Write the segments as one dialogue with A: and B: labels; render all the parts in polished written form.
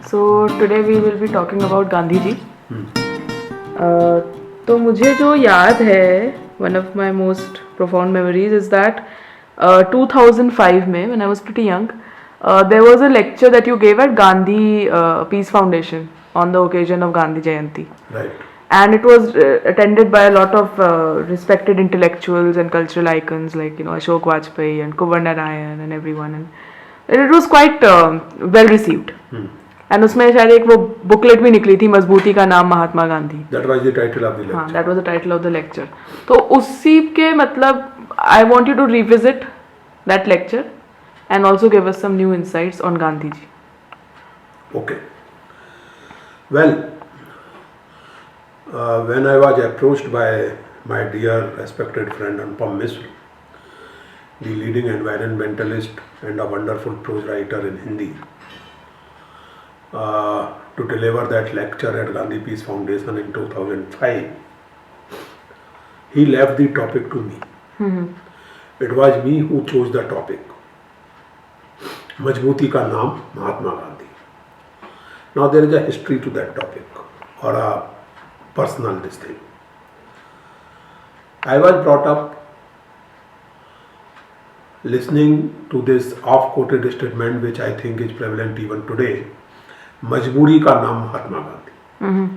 A: So today we will be talking about Gandhiji. तो मुझे जो याद है, one of my most profound memories is that 2005 में, when I was pretty young, there was a lecture that you gave at Gandhi Peace Foundation on the occasion of Gandhi Jayanti.
B: Right.
A: And it was attended by a lot of respected intellectuals and cultural icons like Ashok Vajpayee and Kuvar Narayan and everyone, and it was quite well received. And उसमें शायद एक वो booklet भी निकली थी, मजबूती का नाम Mahatma Gandhi.
B: That was the title of the lecture.
A: हाँ, that was the title of the lecture. तो उसी के मतलब I want you to revisit that lecture and also give us some new insights on Gandhiji.
B: Okay. Well, when I was approached by my dear respected friend Anupam Misra, the leading environmentalist and a wonderful prose writer in Hindi, to deliver that lecture at Gandhi Peace Foundation in 2005, he left the topic to me. It was me who chose the topic. Majbooti ka naam, Mahatma Gandhi. Now there is a history to that topic, or a personal this thing. I was brought up listening to this oft-quoted statement, which I think is prevalent even today. Majbooti ka naam Mahatma Gandhi.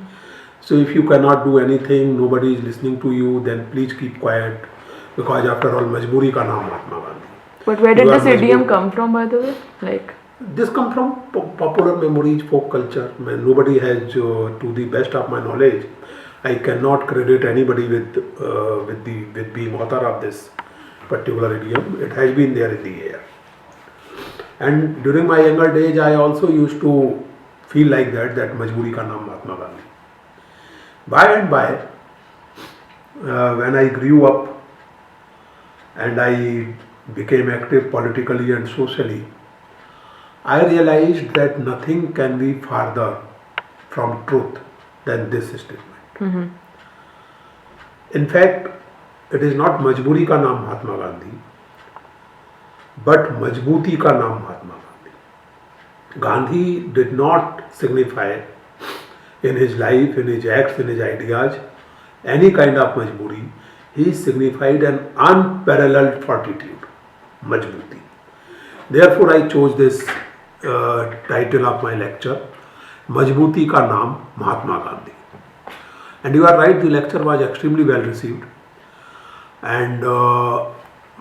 B: So if you cannot do anything, nobody is listening to you, then please keep quiet, because after all, Majbooti ka naam Mahatma Gandhi.
A: But where did this idiom come from, by the way? Like
B: this come from popular memories, folk culture. Nobody has, to the best of my knowledge, I cannot credit anybody with being author of this particular idiom. It has been there in the air. And during my younger days, I also used to feel like that Majbooti ka naam Mahatma Gandhi. By and by, when I grew up and I became active politically and socially, I realized that nothing can be farther from truth than this statement. In fact, it is not Majbooti ka naam Mahatma Gandhi, but Majbooti ka naam Mahatma Gandhi. Gandhi did not signify in his life, in his acts, in his ideas, any kind of Majbooti. He signified an unparalleled fortitude, Majbooti. Therefore, I chose this title of my lecture, Majbooti ka naam Mahatma Gandhi. And you are right, the lecture was extremely well received. And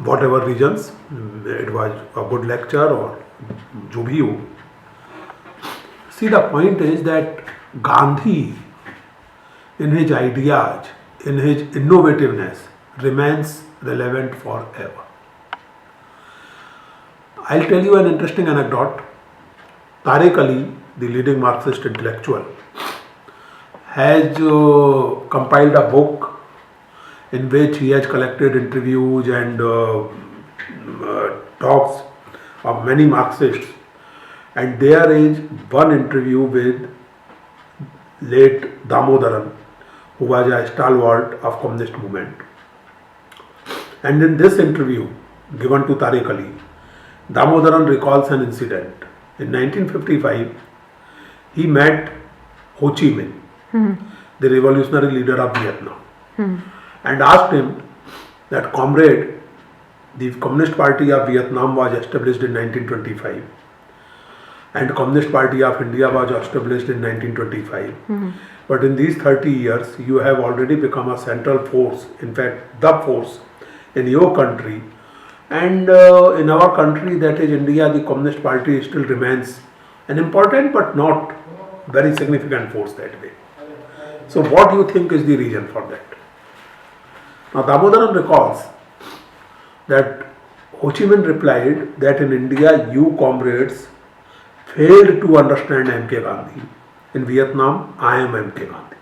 B: whatever reasons, it was a good lecture or jo bhi ho. See, the point is that Gandhi, in his ideas, in his innovativeness, remains relevant forever. I'll tell you an interesting anecdote. Tariq Ali, the leading Marxist intellectual, has compiled a book in which he has collected interviews and talks of many Marxists. And there is one interview with late Damodaran, who was a stalwart of communist movement. And in this interview given to Tariq Ali, Damodaran recalls an incident. In 1955, he met Ho Chi Minh, the revolutionary leader of Vietnam, and asked him that, comrade, the Communist Party of Vietnam was established in 1925. And Communist Party of India was established in 1925. But in these 30 years, you have already become a central force, in fact, the force in your country. And in our country, that is India, the Communist Party still remains an important but not very significant force that way. So what do you think is the reason for that? Now, Damodaran recalls that Ho Chi Minh replied that in India, you comrades failed to understand M.K. Gandhi. In Vietnam, I am M.K. Gandhi.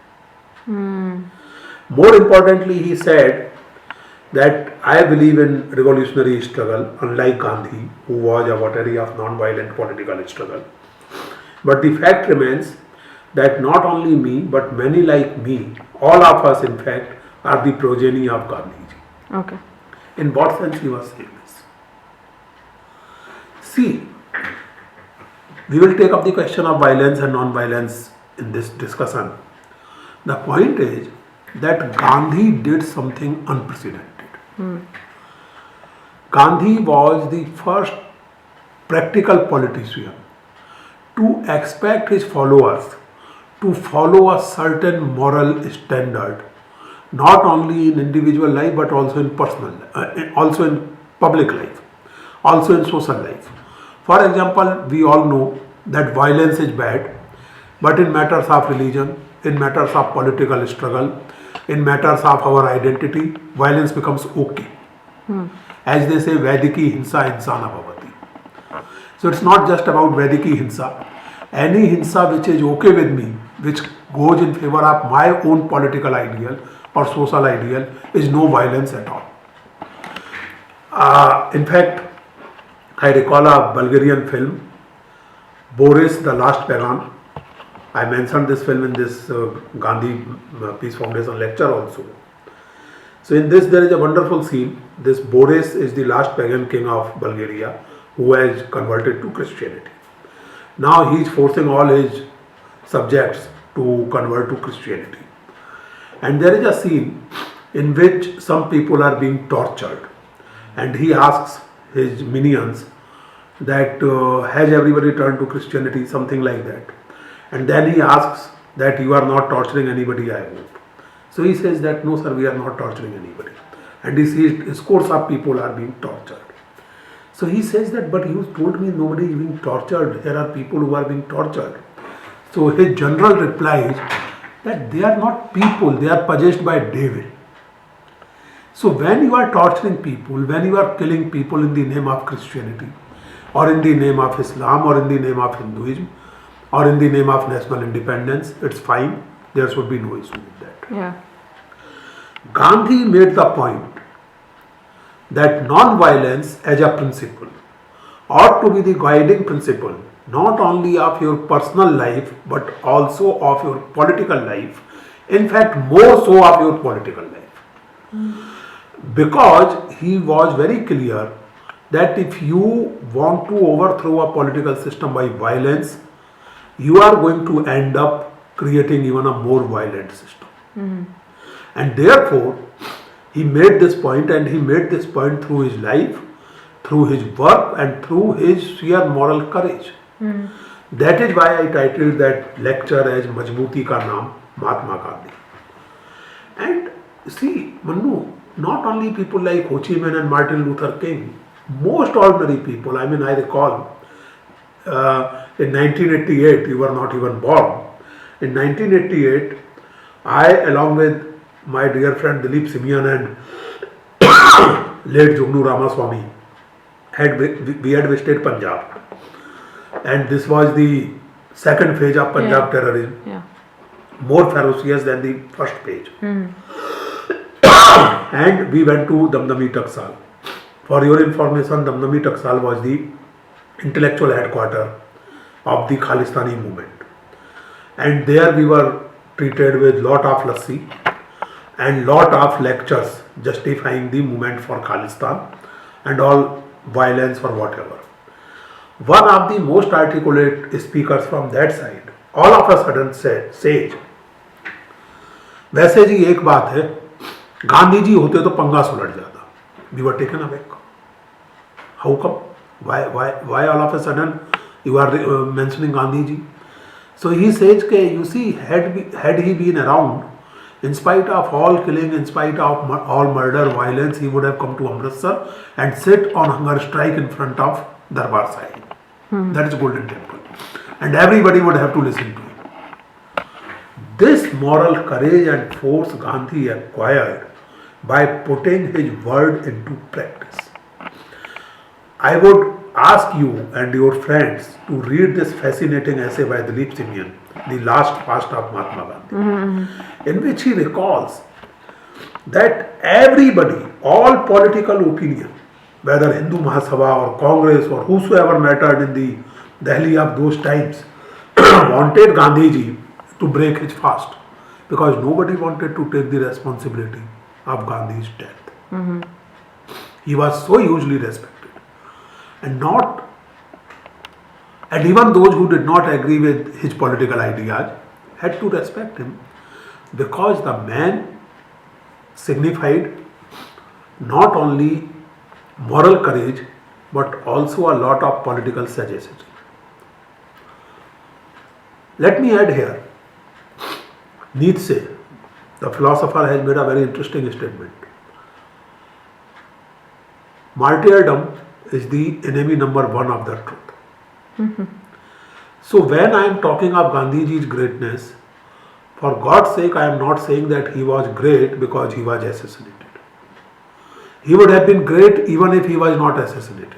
B: More importantly, he said that I believe in revolutionary struggle, unlike Gandhi, who was a votary of non-violent political struggle. But the fact remains that not only me, but many like me, all of us in fact, are the progeny of Gandhiji.
A: Okay.
B: In what sense he was saying this? See, We will take up the question of violence and non-violence in this discussion. The point is that Gandhi did something unprecedented. Gandhi was the first practical politician to expect his followers to follow a certain moral standard, not only in individual life but also in personal, also in public life, also in social life. For example, we all know that violence is bad, but in matters of religion, in matters of political struggle, in matters of our identity, violence becomes okay. As they say, Vediki Hinsa Insana Bhavati. So it's not just about Vediki Hinsa. Any Hinsa which is okay with me, which goes in favor of my own political ideal or social ideal, is no violence at all. In fact, I recall a Bulgarian film, Boris the Last Pagan. I mentioned this film in this Gandhi Peace Foundation lecture also. So in this there is a wonderful scene. This Boris is the last pagan king of Bulgaria who has converted to Christianity. Now he is forcing all his subjects to convert to Christianity. And there is a scene in which some people are being tortured. And he asks his minions that has everybody turned to Christianity, something like that. And then he asks that you are not torturing anybody, I hope. So he says that no sir, we are not torturing anybody. And he sees scores of people are being tortured. So he says that, but you told me nobody is being tortured. There are people who are being tortured. So his general reply is that they are not people, they are possessed by devil. So when you are torturing people, when you are killing people in the name of Christianity, or in the name of Islam, or in the name of Hinduism, or in the name of national independence, it's fine. There should be no issue with that.
A: Yeah.
B: Gandhi made the point that non-violence as a principle ought to be the guiding principle not only of your personal life but also of your political life, in fact more so of your political life. Because he was very clear that if you want to overthrow a political system by violence, you are going to end up creating even a more violent system. And therefore, he made this point, and he made this point through his life, through his work, and through his sheer moral courage. That is why I titled that lecture as Majbooti Ka Naam, Mahatma Gandhi. And see, Manu, not only people like Ho Chi Minh and Martin Luther King, most ordinary people, I mean, I recall in 1988, you were not even born. In 1988, I, along with my dear friend Dilip Simian and late Jugnu Ramaswamy, we had visited Punjab. And this was the second phase of Punjab terrorism, more ferocious than the first phase. And we went to Damdami Taksal. For your information, Damdami Taksal was the intellectual headquarters of the Khalistani movement. And there we were treated with lot of lassi and lot of lectures justifying the movement for Khalistan and all violence or whatever. One of the most articulate speakers from that side all of a sudden says, वैसे जी एक बात है, गांधी जी होते तो पंगा सुलझ जाता. We were taken aback. How come? Why all of a sudden you are mentioning Gandhiji? So he says, you see, had he been around, in spite of all killing, in spite of all murder, violence, he would have come to Amritsar and sit on hunger strike in front of Darbar Sahib. That is Golden Temple. And everybody would have to listen to him. This moral courage and force Gandhi acquired by putting his word into practice. I would ask you and your friends to read this fascinating essay by Dilip Simian, The Last Fast of Mahatma Gandhi, in which he recalls that everybody, all political opinion, whether Hindu Mahasabha or Congress or whosoever mattered in the Delhi of those times, wanted Gandhiji to break his fast because nobody wanted to take the responsibility of Gandhi's death. He was so hugely respected. And And even those who did not agree with his political ideas had to respect him, because the man signified not only moral courage but also a lot of political sagacity. Let me add here, Nietzsche, the philosopher, has made a very interesting statement. Martyrdom is the enemy number one of the truth. So when I am talking of Gandhiji's greatness, for God's sake, I am not saying that he was great because he was assassinated. He would have been great even if he was not assassinated.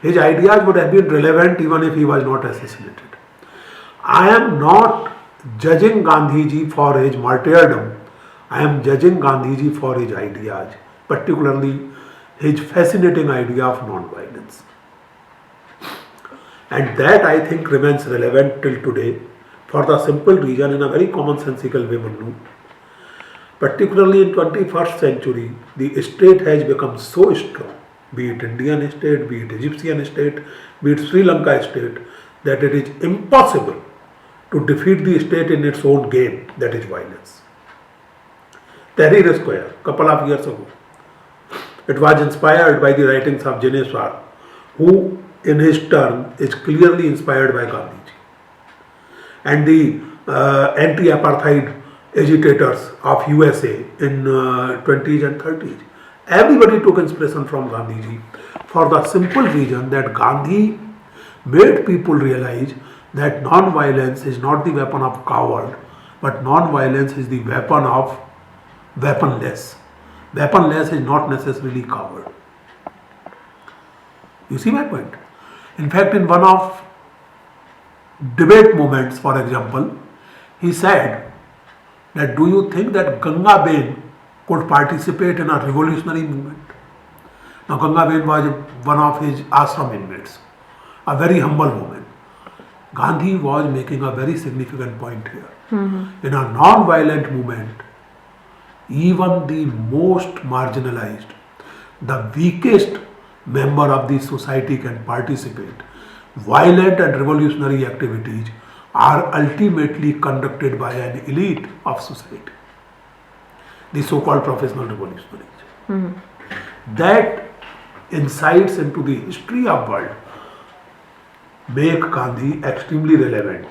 B: His ideas would have been relevant even if he was not assassinated. I am not judging Gandhiji for his martyrdom. I am judging Gandhiji for his ideas, particularly his fascinating idea of non-violence. And that, I think, remains relevant till today, for the simple reason, in a very commonsensical way, Manu. Particularly in 21st century, the state has become so strong, be it Indian state, be it Egyptian state, be it Sri Lanka state, that it is impossible to defeat the state in its own game, that is violence. Tahrir Square, couple of years ago, it was inspired by the writings of Jineswar, who in his turn is clearly inspired by Gandhiji. And the anti-apartheid agitators of USA in 20s and 30s. Everybody took inspiration from Gandhiji, for the simple reason that Gandhi made people realize that non-violence is not the weapon of coward, but non-violence is the weapon of weaponless. Weaponless is not necessarily coward. You see my point? In fact, in one of debate moments, for example, he said that, do you think that Ganga Bain could participate in a revolutionary movement? Now, Ganga Bain was one of his ashram inmates, a very humble woman. Gandhi was making a very significant point here. In a non-violent movement, even the most marginalized, the weakest member of the society can participate. Violent and revolutionary activities are ultimately conducted by an elite of society, the so-called professional revolutionaries. That insights into the history of world make Gandhi extremely relevant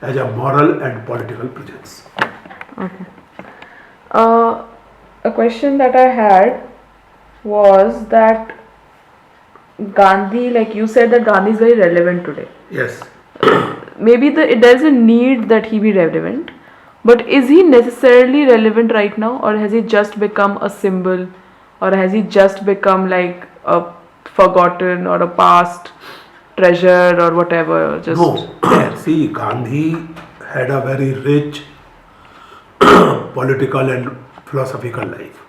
B: as a moral and political presence.
A: Okay. A question that I had was that Gandhi, like you said, that Gandhi is very relevant today.
B: Yes.
A: Maybe there's a need that he be relevant, but is he necessarily relevant right now, or has he just become a symbol, or has he just become like a forgotten or a past treasure or whatever? Just
B: No. See, Gandhi had a very rich political and philosophical life.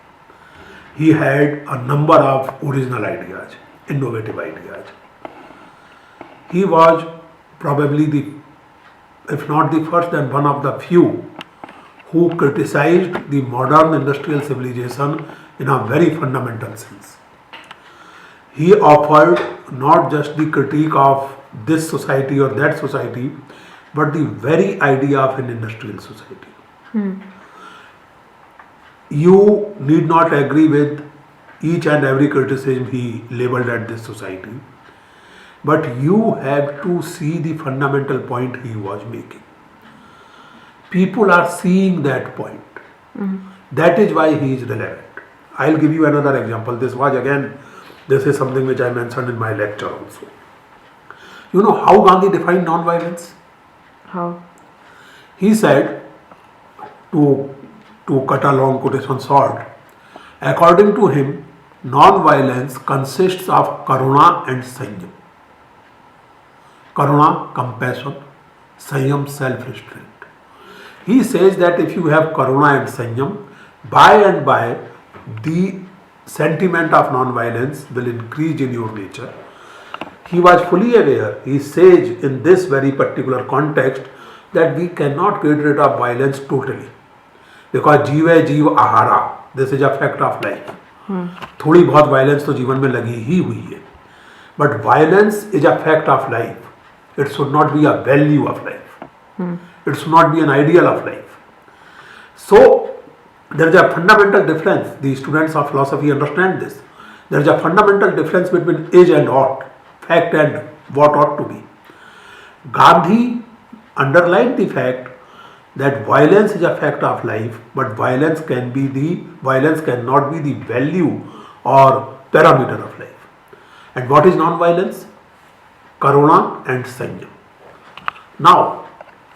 B: He had a number of original ideas, innovative ideas. He was probably the, if not the first, then one of the few who criticized the modern industrial civilization in a very fundamental sense. He offered not just the critique of this society or that society, but the very idea of an industrial society. You need not agree with each and every criticism he labeled at this society, but you have to see the fundamental point he was making. People are seeing that point. That is why he is relevant. I'll give you another example. This is something which I mentioned in my lecture also. You know how Gandhi defined non-violence?
A: How?
B: He said, to cut a long quotation short, according to him, non-violence consists of karuna and sanyam. Karuna, compassion; sanyam, self-restraint. He says that if you have karuna and sanyam, by and by the sentiment of non-violence will increase in your nature. He was fully aware, he says in this very particular context, that we cannot get rid of violence totally, because जीवे जीव आहारा, this is a fact of life. थोड़ी बहुत violence तो जीवन में लगी ही हुई है, But violence is a fact of life. It should not be a value of life. It should not be an ideal of life. So there is a fundamental difference. The students of philosophy understand this. There is a fundamental difference between is and ought, fact and what ought to be. Gandhi underlined the fact that violence is a fact of life, but violence cannot be the value or parameter of life. And what is non-violence? Karuna and Sanyam. Now,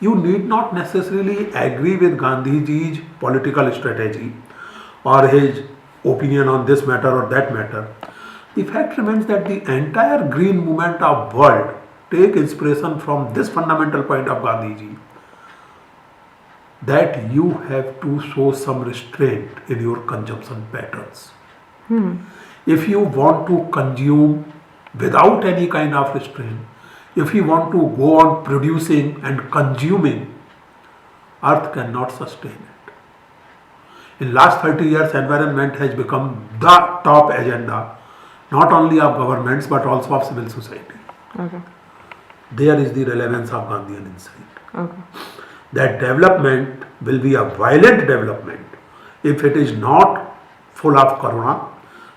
B: you need not necessarily agree with Gandhiji's political strategy or his opinion on this matter or that matter. The fact remains that the entire green movement of world take inspiration from this fundamental point of Gandhiji, that you have to show some restraint in your consumption patterns. If you want to consume without any kind of restraint, if you want to go on producing and consuming, earth cannot sustain it. In last 30 years, environment has become the top agenda, not only of governments but also of civil society.
A: Okay.
B: There is the relevance of Gandhian insight.
A: Okay.
B: That development will be a violent development if it is not full of karuna,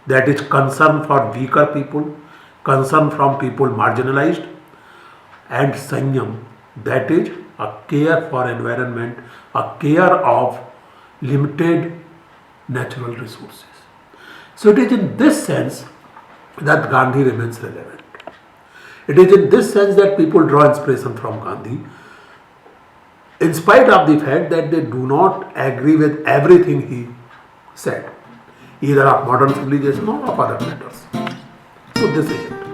B: that is concern for weaker people, concern from people marginalized, and sanyam, that is a care for environment, a care of limited natural resources. So it is in this sense that Gandhi remains relevant. It is in this sense that people draw inspiration from Gandhi, in spite of the fact that they do not agree with everything he said, either of modern civilization or of other matters. So this is it.